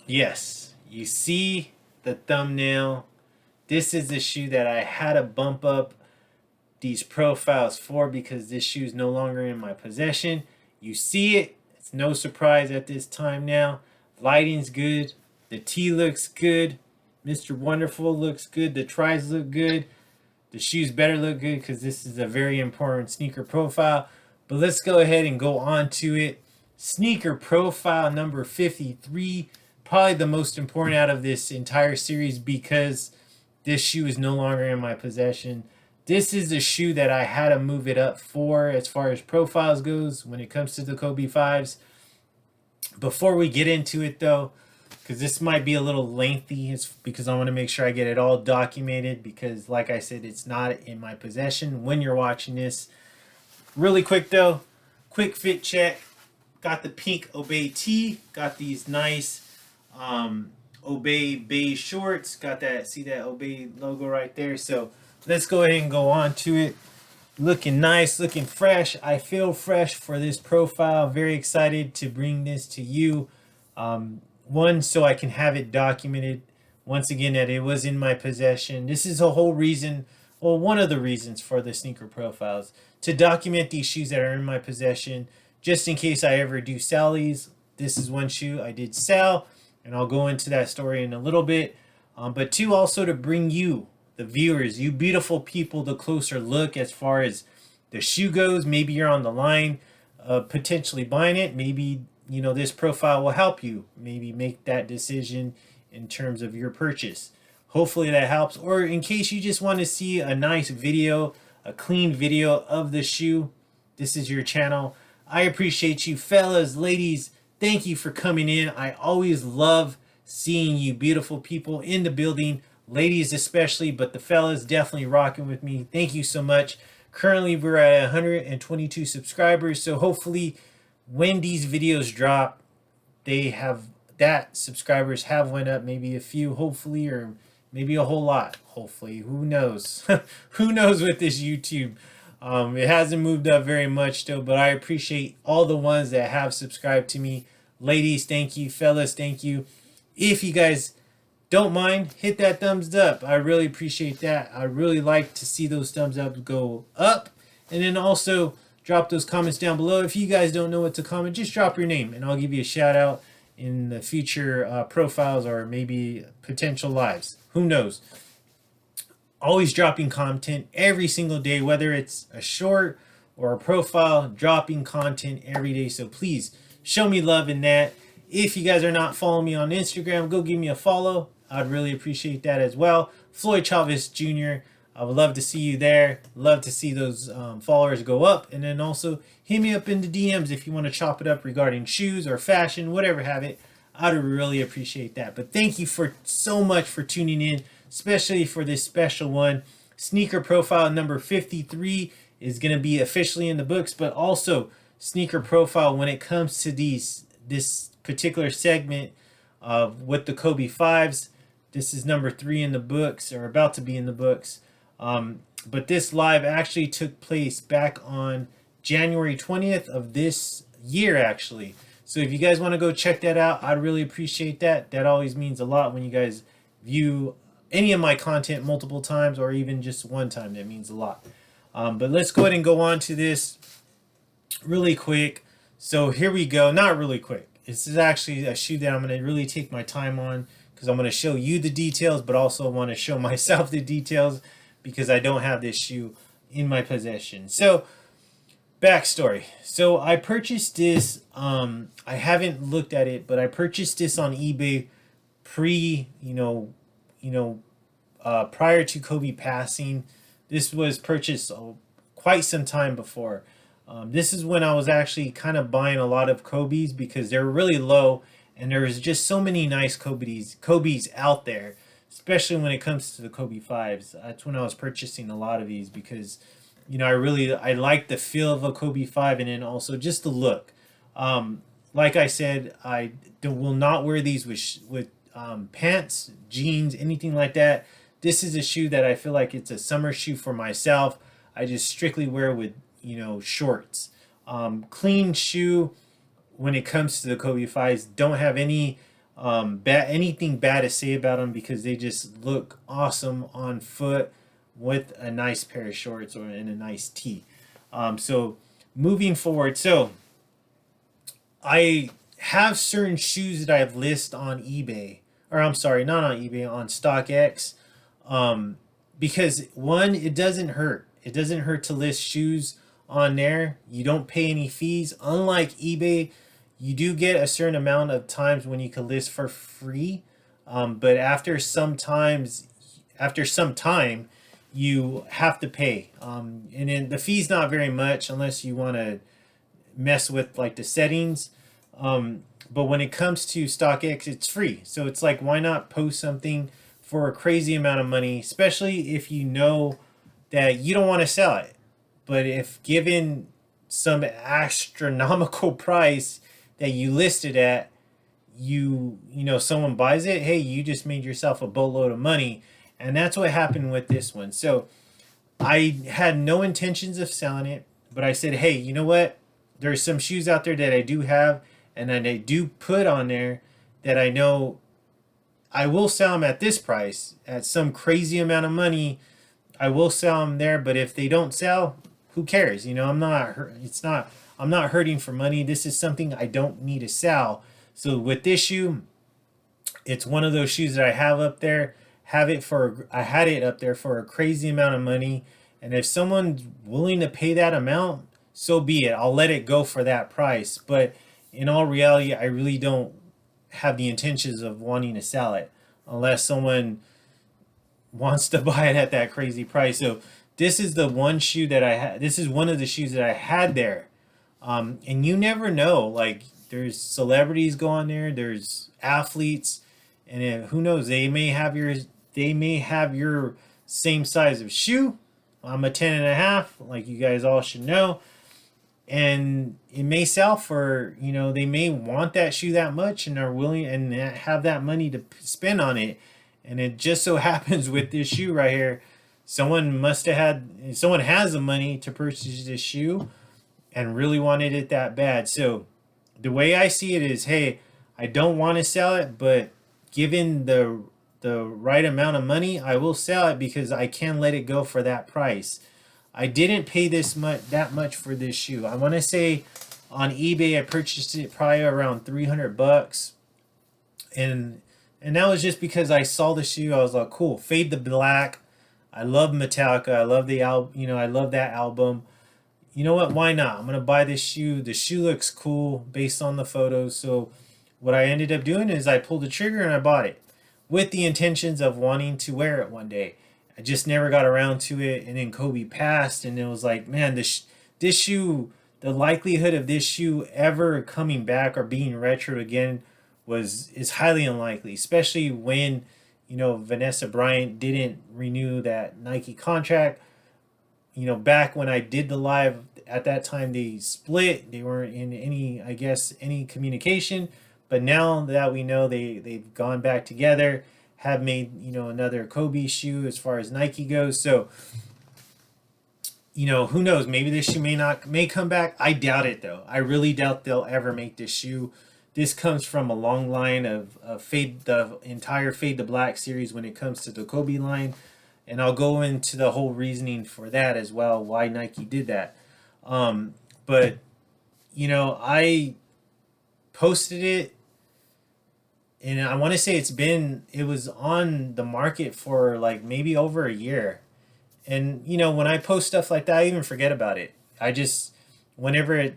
Yes, you see the thumbnail. This is the shoe that I had to bump up these profiles for because this shoe is no longer in my possession. You see it. It's no surprise at this time now. Lighting's good. The T looks good. Mr. Wonderful looks good. The tries look good. The shoes better look good because this is a very important sneaker profile. But let's go ahead and go on to it. Sneaker profile number 53. Probably the most important out of this entire series because this shoe is no longer in my possession. This is the shoe that I had to move it up for as far as profiles goes when it comes to the Kobe 5s. Before we get into it though, because this might be a little lengthy, it's because I want to make sure I get it all documented because like I said, it's not in my possession when you're watching this. Really quick though, quick fit check. Got the pink Obey tee, got these nice Obey beige shorts, got that, see that Obey logo right there. So let's go ahead and go on to it. Looking nice, looking fresh. I feel fresh for this profile. Very excited to bring this to you. One, so I can have it documented once again that it was in my possession. This is a whole reason, well, one of the reasons for the sneaker profiles, to document these shoes that are in my possession, just in case I ever do sell these. This is one shoe I did sell, and I'll go into that story in a little bit. But two, also to bring you, the viewers, you beautiful people, the closer look as far as the shoe goes. Maybe you're on the line of potentially buying it. Maybe, you know, this profile will help you maybe make that decision in terms of your purchase. Hopefully that helps. Or in case you just want to see a nice video, a clean video of the shoe, this is your channel. I appreciate you, fellas, ladies. Thank you for coming in. I always love seeing you beautiful people in the building, ladies especially, but the fellas definitely rocking with me. Thank you so much. Currently we're at 122 subscribers, so hopefully when these videos drop, they have that subscribers have went up, maybe a few hopefully, or maybe a whole lot hopefully. Who knows? Who knows with this YouTube. It hasn't moved up very much still, but I appreciate all the ones that have subscribed to me. Ladies, thank you. Fellas, thank you. If you guys don't mind, hit that thumbs up. I really appreciate that. I really like to see those thumbs up go up. And then also drop those comments down below. If you guys don't know what to comment, just drop your name and I'll give you a shout out in the future profiles or maybe potential lives. Who knows? Always dropping content every single day, whether it's a short or a profile, dropping content every day. So please show me love in that. If you guys are not following me on Instagram, go give me a follow. I'd really appreciate that as well. Floyd Chavez Jr. I would love to see you there. Love to see those followers go up. And then also hit me up in the DMs if you want to chop it up regarding shoes or fashion, whatever have it. I'd really appreciate that. But thank you for so much for tuning in, especially for this special one. Sneaker profile number 53 is going to be officially in the books, but also sneaker profile when it comes to this particular segment with the Kobe 5s. This is number 3 in the books, or about to be in the books. But this live actually took place back on January 20th of this year, actually. So if you guys want to go check that out, I'd really appreciate that. That always means a lot when you guys view any of my content multiple times or even just one time. That means a lot. But let's go ahead and go on to this really quick. So here we go. Not really quick. This is actually a shoe that I'm going to really take my time on because I'm going to show you the details, but also want to show myself the details because I don't have this shoe in my possession. So backstory. So I purchased this. I haven't looked at it, but I purchased this on eBay prior to Kobe passing. This was purchased quite some time before. This is when I was actually kind of buying a lot of Kobe's because they're really low and there was just so many nice Kobe's out there, especially when it comes to the Kobe 5s. That's when I was purchasing a lot of these because, you know, I like the feel of a Kobe 5 and then also just the look. Like I said, I will not wear these with pants, jeans, anything like that. This is a shoe that I feel like it's a summer shoe for myself. I just strictly wear with, you know, shorts. Clean shoe when it comes to the Kobe 5s. Don't have any anything bad to say about them because they just look awesome on foot with a nice pair of shorts or in a nice tee. So moving forward, so I have certain shoes that I've listed on eBay, or I'm sorry, not on eBay, on StockX, because one, it doesn't hurt. It doesn't hurt to list shoes on there. You don't pay any fees. Unlike eBay, you do get a certain amount of times when you can list for free, but after some time, you have to pay. And then the fee's not very much unless you want to mess with like the settings. But when it comes to StockX, it's free. So it's like, why not post something for a crazy amount of money, especially if you know that you don't want to sell it. But if given some astronomical price that you listed at, someone buys it, hey, you just made yourself a boatload of money. And that's what happened with this one. So I had no intentions of selling it, but I said, hey, you know what? There's some shoes out there that I do have and that I do put on there that I know I will sell them at this price, at some crazy amount of money. I will sell them there, but if they don't sell, who cares? I'm not hurting for money. This is something I don't need to sell. So with this shoe, it's one of those shoes that I have up there. I had it up there for a crazy amount of money, and if someone's willing to pay that amount, so be it. I'll let it go for that price. But in all reality, I really don't have the intentions of wanting to sell it unless someone wants to buy it at that crazy price. So this is the one shoe that I had. This is one of the shoes that I had there. And you never know. Like, there's celebrities go on there. There's athletes, and who knows? They may have your same size of shoe. I'm a 10.5, like you guys all should know. And it may sell for, they may want that shoe that much and are willing and have that money to spend on it. And it just so happens with this shoe right here, someone has the money to purchase this shoe and really wanted it that bad. So the way I see it is, hey, I don't want to sell it, but given the right amount of money, I will sell it because I can let it go for that price. I didn't pay that much for this shoe. I want to say on eBay I purchased it probably around $300, and that was just because I saw the shoe. I was like, cool, Fade the Black. I love Metallica. I love the album. I love that album. You know what? Why not? I'm gonna buy this shoe. The shoe looks cool based on the photos. So what I ended up doing is I pulled the trigger and I bought it with the intentions of wanting to wear it one day. I just never got around to it, and then Kobe passed, and it was like, man, this shoe, the likelihood of this shoe ever coming back or being retro again is highly unlikely, especially when Vanessa Bryant didn't renew that Nike contract. Back when I did the live at that time, they split. They weren't in any communication, but now that we know they've gone back together, have made another Kobe shoe as far as Nike goes. So who knows, maybe this shoe may come back. I doubt it though. I really doubt they'll ever make this shoe. This comes from a long line of the entire Fade the Black series when it comes to the Kobe line, and I'll go into the whole reasoning for that as well, why Nike did that. But I posted it, and I want to say it was on the market for like maybe over a year. And when I post stuff like that, I even forget about it. I just, whenever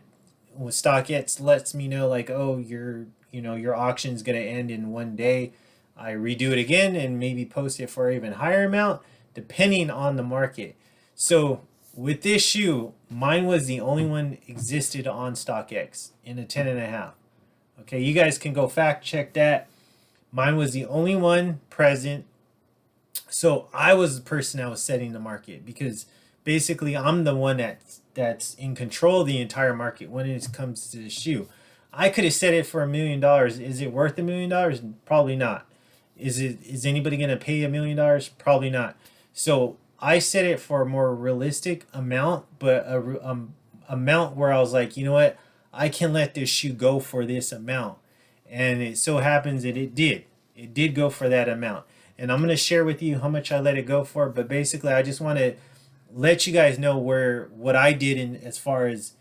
StockX lets me know like, oh, your auction's gonna end in one day, I redo it again and maybe post it for an even higher amount depending on the market. So with this shoe, mine was the only one existed on StockX in a 10.5. Okay, you guys can go fact check that. Mine was the only one present. So I was the person that was setting the market, because basically I'm the one that's in control of the entire market when it comes to the shoe. I could have set it for $1 million. Is it worth $1 million? Probably not. Is anybody going to pay $1 million? Probably not. So I set it for a more realistic amount, but a amount where I was like, you know what? I can let this shoe go for this amount. and it so happens that it did go for that amount. And I'm going to share with you how much I let it go for, but basically I just want to let you guys know what I did in as far as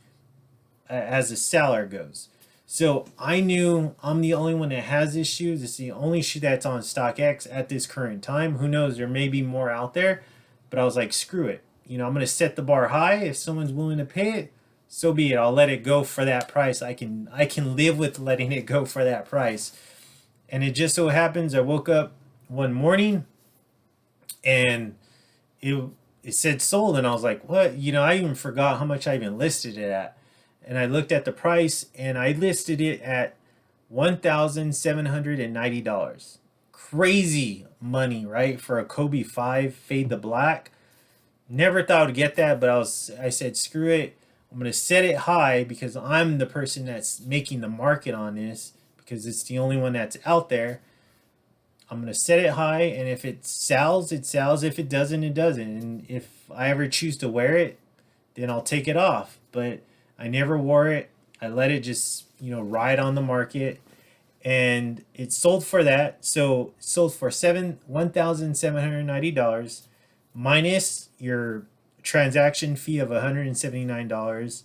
a seller goes. So I knew I'm the only one that has this shoe. It's the only shoe that's on StockX at this current time. Who knows? There may be more out there, but I was like, screw it. I'm going to set the bar high. If someone's willing to pay it, so be it. I'll let it go for that price. I can live with letting it go for that price. And it just so happens I woke up one morning and it said sold, and I was like, what? I even forgot how much I even listed it at. And I looked at the price and I listed it at $1,790. Crazy money, right? For a Kobe 5 Fade to Black. Never thought I'd get that, but I said, screw it. I'm going to set it high because I'm the person that's making the market on this, because it's the only one that's out there. I'm going to set it high, and if it sells, it sells. If it doesn't, it doesn't. And if I ever choose to wear it, then I'll take it off. But I never wore it. I let it just, ride on the market, and it sold for that. So it sold for $1,790 minus your transaction fee of $179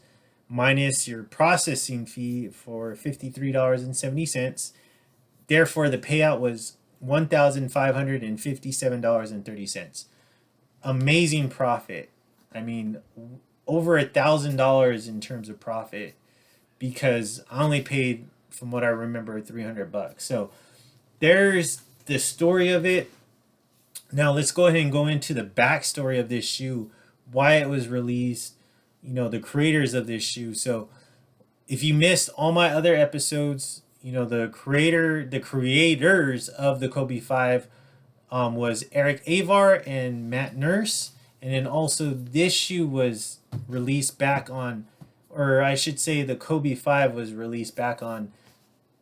minus your processing fee for $53.70. Therefore, the payout was $1,557.30. Amazing profit. I mean, over $1,000 in terms of profit, because I only paid, from what I remember, $300. So there's the story of it. Now let's go ahead and go into the backstory of this shoe, why it was released, the creators of this shoe. So if you missed all my other episodes, the creators of the Kobe 5 was Eric Avar and Matt Nurse. And then also this shoe was released back on, or I should say the Kobe 5 was released back on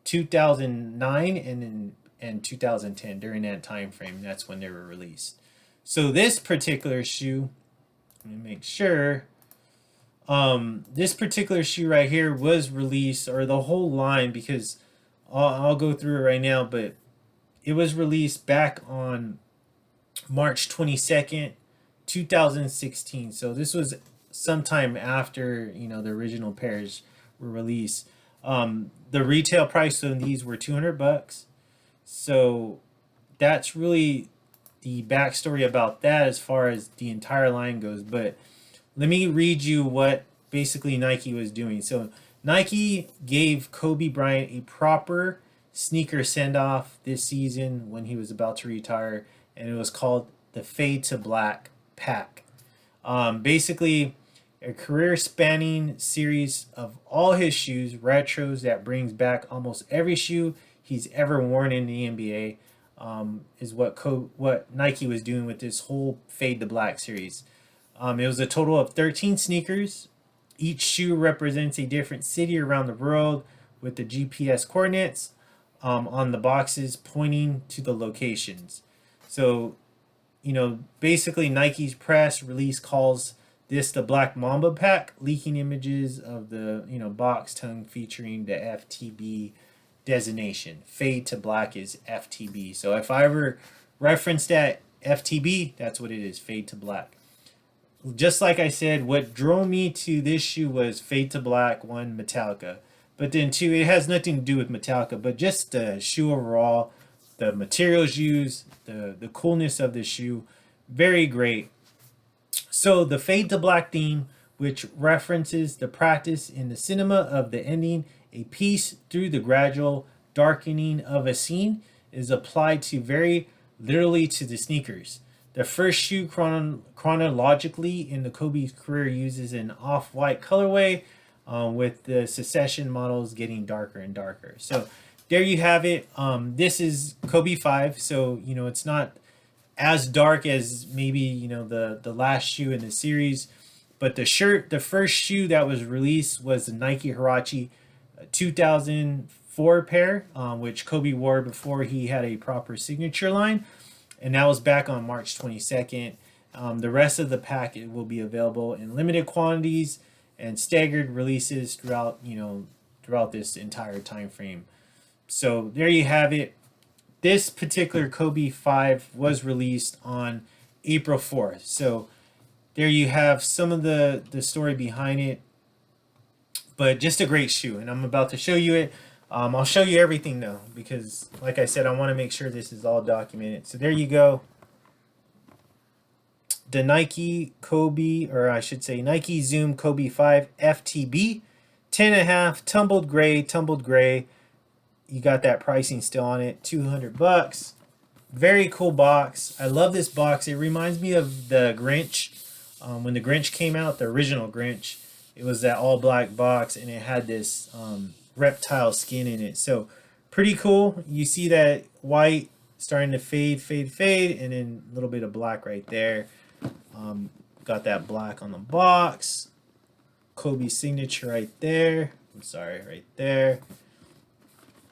2009 and 2010. During that time frame, that's when they were released. So this particular shoe, let me make sure, this particular shoe right here was released, or the whole line, because I'll go through it right now, but it was released back on March 22nd, 2016. So this was sometime after, the original pairs were released. The retail price of these were $200. So that's really the backstory about that as far as the entire line goes. But let me read you what basically Nike was doing. So Nike gave Kobe Bryant a proper sneaker send-off this season when he was about to retire, and it was called the Fade to Black Pack. Basically, a career-spanning series of all his shoes, retros, that brings back almost every shoe he's ever worn in the NBA, is what Nike was doing with this whole Fade to Black series. It was a total of 13 sneakers. Each shoe represents a different city around the world, with the GPS coordinates on the boxes pointing to the locations. So, basically Nike's press release calls this the Black Mamba pack, leaking images of the, box tongue featuring the FTB designation. Fade to Black is FTB. So if I ever reference that FTB, that's what it is, Fade to Black. Just like I said, what drew me to this shoe was Fade to Black, one, Metallica. But then two, it has nothing to do with Metallica, but just the shoe overall, the materials used, the coolness of the shoe, very great. So the Fade to Black theme, which references the practice in the cinema of the ending a piece through the gradual darkening of a scene, is applied to very literally to the sneakers. The first shoe chronologically in the Kobe's career uses an off-white colorway, with the succession models getting darker and darker. So there you have it. This is Kobe 5, so it's not as dark as maybe the last shoe in the series, but the first shoe that was released was the Nike Huarache 2004 pair, which Kobe wore before he had a proper signature line, and that was back on March 22nd. The rest of the pack, it will be available in limited quantities and staggered releases throughout this entire time frame. So there you have it. This particular Kobe 5 was released on April 4th. So there you have some of the story behind it. But just a great shoe, and I'm about to show you it. I'll show you everything though, because like I said, I want to make sure this is all documented. So there you go. The Nike Kobe, or I should say Nike Zoom Kobe 5 FTB, 10.5, tumbled gray. You got that pricing still on it, $200. Very cool box. I love this box. It reminds me of the Grinch. When the Grinch came out, the original Grinch, it was that all black box, and it had this reptile skin in it. So pretty cool. You see that white starting to fade, and then a little bit of black right there. Got that black on the box. Kobe signature right there. I'm sorry, right there.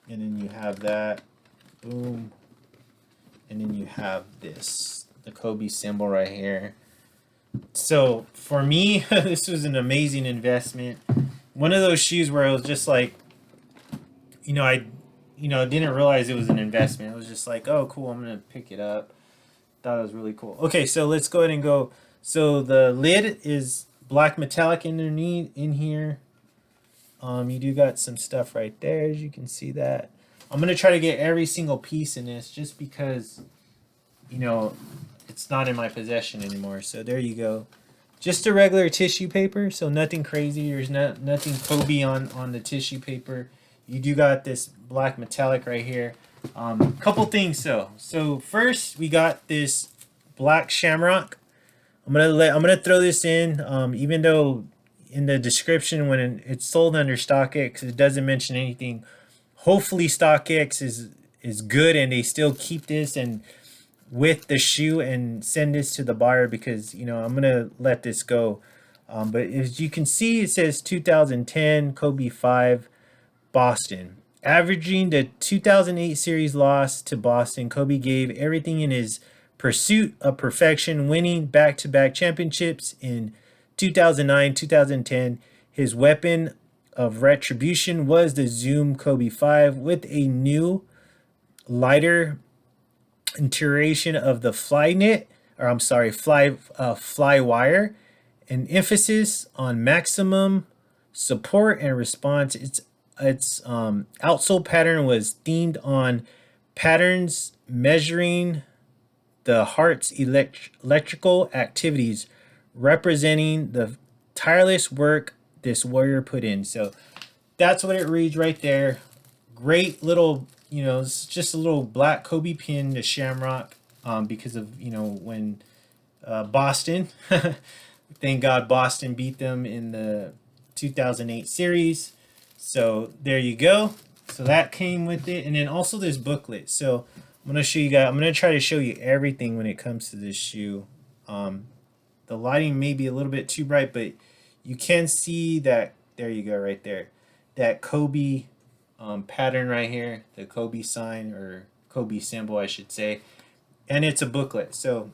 And then you have that. Boom. And then you have this, the Kobe symbol right here. So for me, this was an amazing investment. One of those shoes where it was just like, I didn't realize it was an investment. It was just like, oh, cool, I'm going to pick it up. Thought it was really cool. Okay, so let's go ahead and go. So the lid is black metallic underneath in here. You do got some stuff right there, as you can see that. I'm going to try to get every single piece in this just because, it's not in my possession anymore. So there you go. Just a regular tissue paper, so nothing crazy. There's nothing Kobe on the tissue paper. You do got this black metallic right here. Couple things though. So first we got this black shamrock. I'm gonna throw this in. Even though in the description when it's sold under StockX, it doesn't mention anything. Hopefully StockX is good and they still keep this and with the shoe and send this to the buyer, because I'm gonna let this go. But as you can see, it says 2010 Kobe 5 Boston. Averaging the 2008 series loss to Boston, Kobe gave everything in his pursuit of perfection, winning back-to-back championships in 2009, 2010. His weapon of retribution was the Zoom Kobe 5 with a new, lighter iteration of the fly wire, an emphasis on maximum support and response. Its outsole pattern was themed on patterns measuring the heart's electrical activities, representing the tireless work this warrior put in. So that's what it reads right there. Great little, it's just a little black Kobe pin to Shamrock, because of, when Boston, thank God Boston beat them in the 2008 series. So there you go. So that came with it. And then also this booklet. So I'm going to show you guys, I'm going to try to show you everything when it comes to this shoe. The lighting may be a little bit too bright, but you can see that, there you go right there, that Kobe pattern right here, the Kobe sign, or Kobe symbol I should say, and it's a booklet. So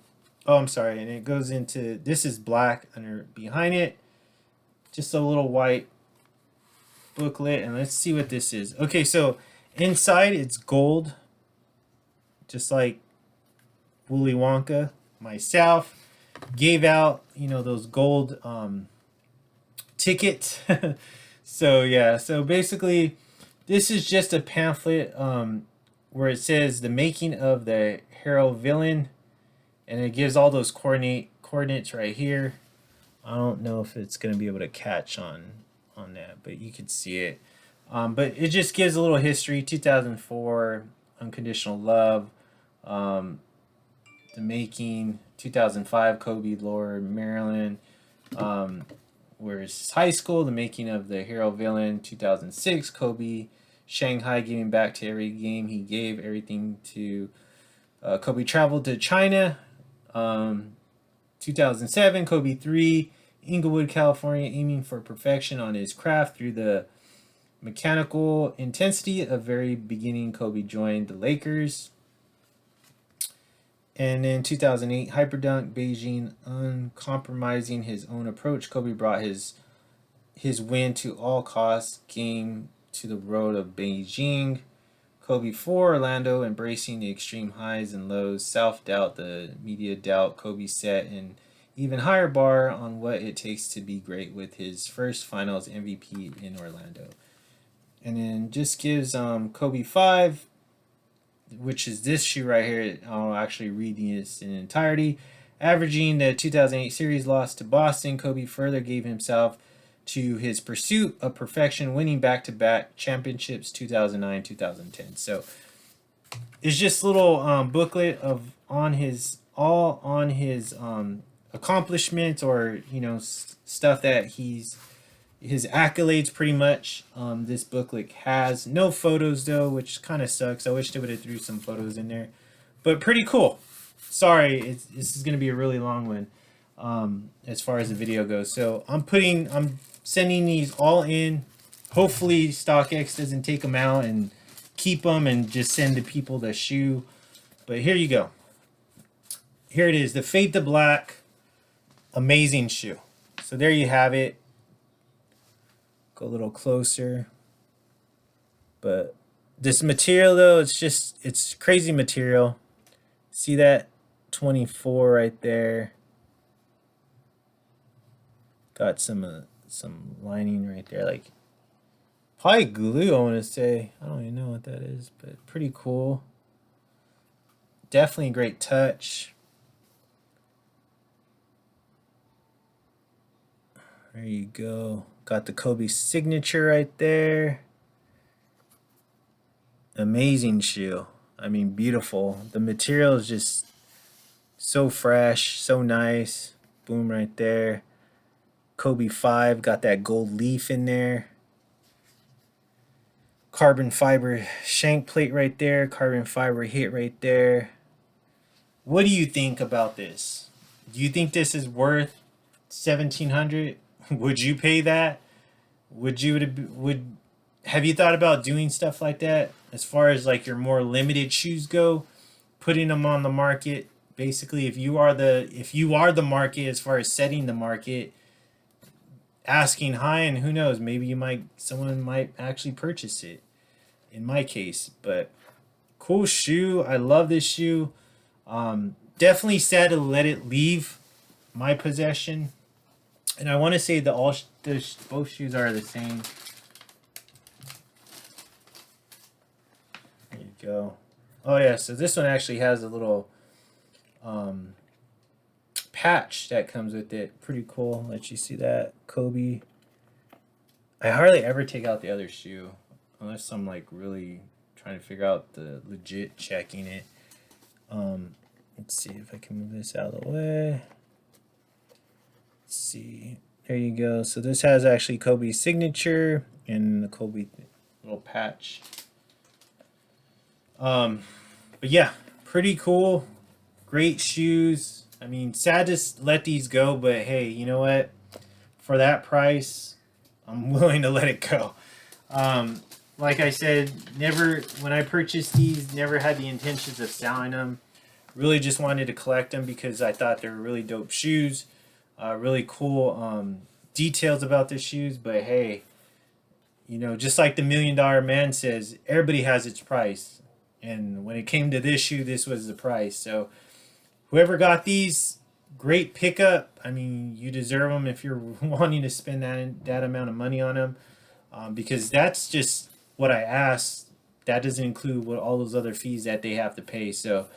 I'm sorry, and it goes into, this is black under behind it, just a little white booklet. And let's see what this is. Okay, so inside it's gold, just like Willy Wonka. Myself gave out those gold tickets. So yeah, so basically this is just a pamphlet where it says the making of the hero villain, and it gives all those coordinates right here. I don't know if it's going to be able to catch on that, but you can see it. But it just gives a little history. 2004, Unconditional Love, the making. 2005, Kobe, Laura, Maryland, where's high school, the making of the hero villain. 2006, Kobe, Shanghai, giving back to every game he gave, everything to Kobe traveled to China. 2007, Kobe 3, Inglewood, California, aiming for perfection on his craft through the mechanical intensity of very beginning. Kobe joined the Lakers. And in 2008, Hyperdunk, Beijing, uncompromising his own approach. Kobe brought his win to all costs game to the road of Beijing. Kobe 4, Orlando, embracing the extreme highs and lows, self-doubt, the media doubt. Kobe set an even higher bar on what it takes to be great with his first finals MVP in Orlando. And then just gives Kobe 5, which is this shoe right here. I'll actually read this in entirety. Averaging the 2008 series loss to Boston, Kobe further gave himself to his pursuit of perfection, winning back-to-back championships 2009, 2010. So it's just a little booklet of on his accomplishments, or stuff that his accolades pretty much. This booklet has no photos though, which kind of sucks. I wish they would have threw some photos in there, but pretty cool. Sorry, this is gonna be a really long one as far as the video goes. So I'm sending these all in. Hopefully StockX doesn't take them out and keep them and just send the people the shoe. But here you go. Here it is, the Fade to Black amazing shoe. So there you have it. Go a little closer. But this material though, it's crazy material. See that 24 right there? Got some lining right there, like probably glue, I want to say. I don't even know what that is, but pretty cool. Definitely a great touch. There you go. Got the Kobe signature right there. Amazing shoe. I mean, beautiful. The material is just so fresh, so nice. Boom right there. Kobe 5, got that gold leaf in there. Carbon fiber shank plate right there. Carbon fiber hit right there. What do you think about this? Do you think this is worth $1,700? Would you pay that? Have you thought about doing stuff like that as far as like your more limited shoes go, putting them on the market? Basically, if you are the market as far as setting the market, asking high, and who knows, maybe someone might actually purchase it in my case. But cool shoe. I love this shoe. Definitely sad to let it leave my possession. And I want to say both shoes are the same. There you go. Oh yeah, so this one actually has a little patch that comes with it. Pretty cool. Let you see that. Kobe. I hardly ever take out the other shoe unless I'm like really trying to figure out the legit checking it. Let's see if I can move this out of the way. Let's see. There you go. So this has actually Kobe's signature and the Kobe little patch. But yeah, pretty cool. Great shoes. I mean, sad to let these go, but hey, you know what? For that price, I'm willing to let it go. Like I said, when I purchased these, never had the intentions of selling them. Really just wanted to collect them because I thought they were really dope shoes. Really cool details about the shoes, but hey, just like the $1 Million Man says, everybody has its price. And when it came to this shoe, this was the price. So whoever got these, great pickup. I mean, you deserve them if you're wanting to spend that amount of money on them, because that's just what I asked. That doesn't include what all those other fees that they have to pay. So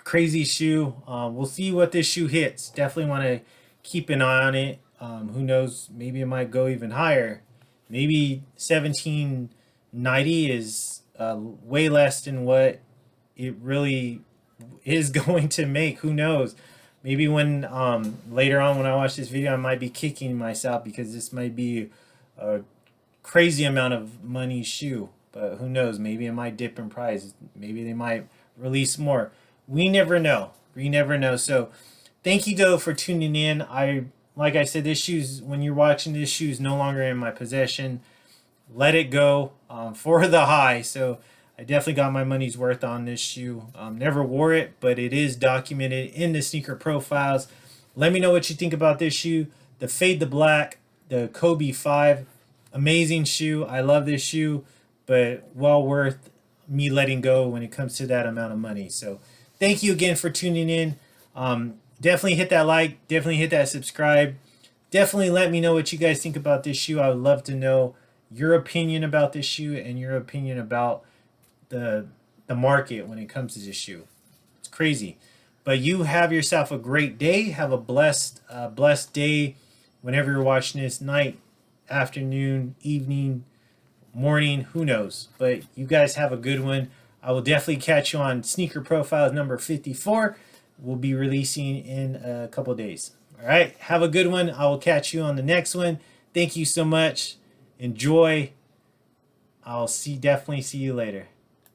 crazy shoe. We'll see what this shoe hits. Definitely want to keep an eye on it. Who knows? Maybe it might go even higher. Maybe $1,790 is way less than what it really is going to make. Who knows? Maybe when later on when I watch this video, I might be kicking myself because this might be a crazy amount of money shoe. But who knows? Maybe it might dip in price. Maybe they might release more. We never know. We never know. So thank you though for tuning in. Like I said, when you're watching this shoe is no longer in my possession. Let it go for the high. So I definitely got my money's worth on this shoe. Never wore it, but it is documented in the sneaker profiles. Let me know what you think about this shoe. The Fade to Black, the Kobe 5. Amazing shoe. I love this shoe. but well worth me letting go when it comes to that amount of money. So thank you again for tuning in. Definitely hit that like, definitely hit that subscribe. Definitely let me know what you guys think about this shoe. I would love to know your opinion about this shoe and your opinion about the market when it comes to this shoe. It's crazy. But you have yourself a great day. Have a blessed day whenever you're watching this, night, afternoon, evening, morning, who knows. But you guys have a good one. I will definitely catch you on Sneaker Profiles number 54. We'll be releasing in a couple days. All right, have a good one. I will catch you on the next one. Thank you so much. Enjoy. I'll definitely see you later.